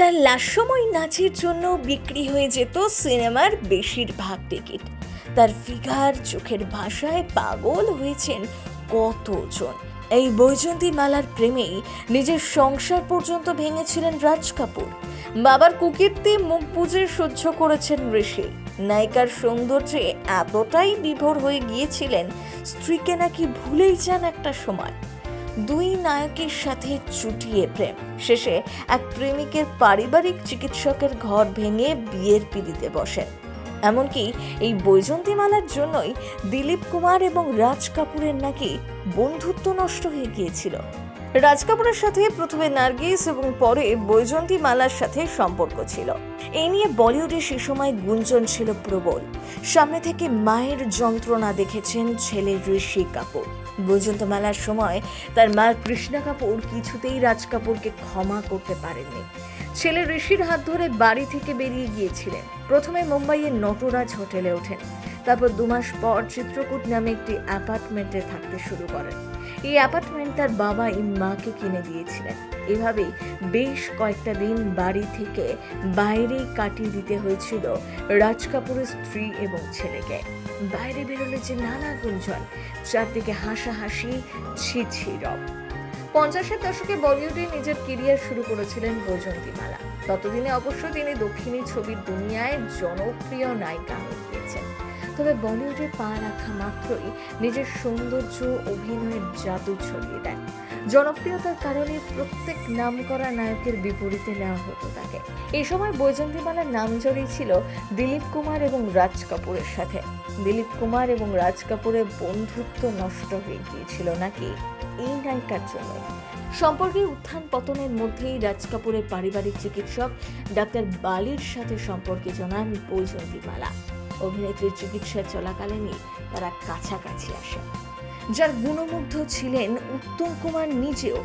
তার লাস্যময় নাচের জন্য বিক্রি হয়ে যেত সিনেমার বেশিরভাগ টিকিট। তার ফিগার, চোখের ভাষায় পাগল হয়েছেন কতজন। এই বৈজয়ন্তী মালার প্রেমেই নিজের সংসার পর্যন্ত ভেঙেছিলেন রাজ কাপুর। বাবার কুকীর্তি মুখ বুজে সহ্য করেছেন ঋষি। নায়িকার সৌন্দর্যে এতটাই বিভোর হয়ে গিয়েছিলেন, স্ত্রীকে নাকি ভুলেই যান একটা সময়। দুই নায়কের সাথে চুটিয়ে প্রেম, শেষে এক প্রেমিকের পারিবারিক চিকিৎসকের ঘর ভেঙে বিয়ের পিঁড়িতে বসেন। এমনকি এই বৈজয়ন্তী মালার জন্যই দিলীপ কুমার এবং রাজ কাপুরের নাকি বন্ধুত্ব নষ্ট হয়ে গিয়েছিল। রাজ কাপুরের সাথে প্রথমে নার্গিস এবং পরে বৈজয়ন্তী মালার সাথে সম্পর্ক ছিল। এই নিয়ে বলিউডে সে সময় গুঞ্জন ছিল প্রবল। সামনে থেকে মায়ের যন্ত্রণা দেখেছেন ছেলে ঋষি কাপুর। বৈজয়ন্তী মালার সময় তার মা কৃষ্ণা কাপুর কিছুতেই রাজ কাপুরকে ক্ষমা করতে পারেননি। ছেলে ঋষির হাত ধরে বাড়ি থেকে বেরিয়ে গিয়েছিলেন। প্রথমে মুম্বাইয়ের নটরাজ হোটেলে ওঠেন, তারপর 2 মাস পর চিত্রকূট নামে একটি অ্যাপার্টমেন্টে থাকতে শুরু করেন। এই অ্যাপার্টমেন্ট তার বাবা মাকে কিনে দিয়েছিলেন। এভাবেই বেশ কয়েকটা দিন বাড়ি থেকে বাইরেই কাটিয়ে দিতে হয়েছিল রাজ কাপুরের স্ত্রী এবং ছেলেকে। বাইরে বেরোলে যে নানা গুঞ্জন, চারদিকে হাসাহাসি, ছিছিরব। 50-এর দশকে বলিউডে নিজের কেরিয়ার শুরু করেছিলেন বৈজয়ন্তী মালা। ততদিনে অবশ্য তিনি দক্ষিণী ছবির দুনিয়ায় জনপ্রিয় নায়িকা হয়ে গিয়েছেন। তবে বলিউডে পা রাখা মাত্রই নিজের সৌন্দর্য, অভিনয়ের জাদু ছড়িয়ে দেন। জনপ্রিয়তার কারণে প্রত্যেক নামকরা নায়কের বিপরীতে নেওয়া হতো তাকে। এই সময় বৈজয়ন্তী মালার নাম জড়িয়েছিল দিলীপ কুমার এবং রাজ কাপুরের সাথে। দিলীপ কুমার এবং রাজ কাপুরের বন্ধুত্ব নষ্ট হয়ে গিয়েছিল নাকি এই নায়িকার জন্য। সম্পর্কের উত্থান পতনের মধ্যেই রাজ কাপুরের পারিবারিক চিকিৎসক ডাক্তার বালির সাথে সম্পর্কে জানান বৈজয়ন্তী মালা। অভিনেত্রীর চিকিৎসা চলাকালীনই তারা কাছাকাছি আসেন। যার গুণমুগ্ধ ছিলেন উত্তম কুমার নিজেও।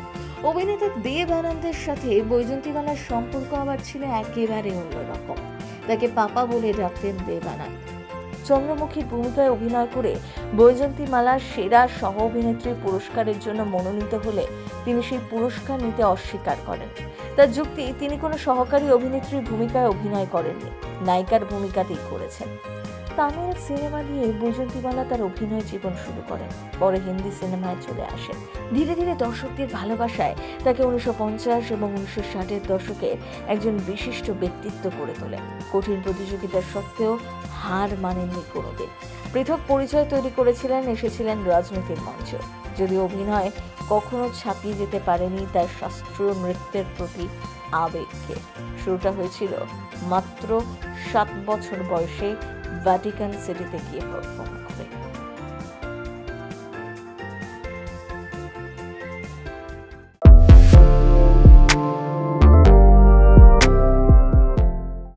অভিনেতা দেব আনন্দের সাথে বৈজয়ন্তী মালার সম্পর্ক আবার ছিল একেবারে অন্যরকম। তাকে পাপা বলে ডাকতেন দেব আনন্দ। চন্দ্রমুখীর ভূমিকায় অভিনয় করে বৈজয়ন্তী মালা সেরা সহ অভিনেত্রী পুরস্কারের জন্য মনোনীত হলে তিনি সেই পুরস্কার নিতে অস্বীকার করেন। তার যুক্তি, তিনি কোনো সহকারী অভিনেত্রীর ভূমিকায় অভিনয় করেননি, নায়িকার ভূমিকাতেই করেছেন। তামিল সিনেমা দিয়ে বৈজয়ন্তী মালা তার অভিনয় জীবন শুরু করেন। পরে হিন্দি সিনেমায় চলে আসেন। ধীরে ধীরে দর্শকদের ভালোবাসায় তাকে 1950 এবং 1960-এর দশকে একজন বিশিষ্ট ব্যক্তিত্ব করে তোলেন। কঠিন প্রতিযোগিতার সত্ত্বেও হার মানেননি কোনোদিন। পৃথক পরিচয় তৈরি করেছিলেন, এসেছিলেন রাজনীতির মঞ্চে। যদিও অভিনয় কখনো ছাপিয়ে যেতে পারেনি তার শাস্ত্রীয় নৃত্যের প্রতি আবেগকে। শুরুটা হয়েছিল মাত্র 7 বছর বয়সে ভ্যাটিকান সিটিতে গিয়ে পারফর্ম করে।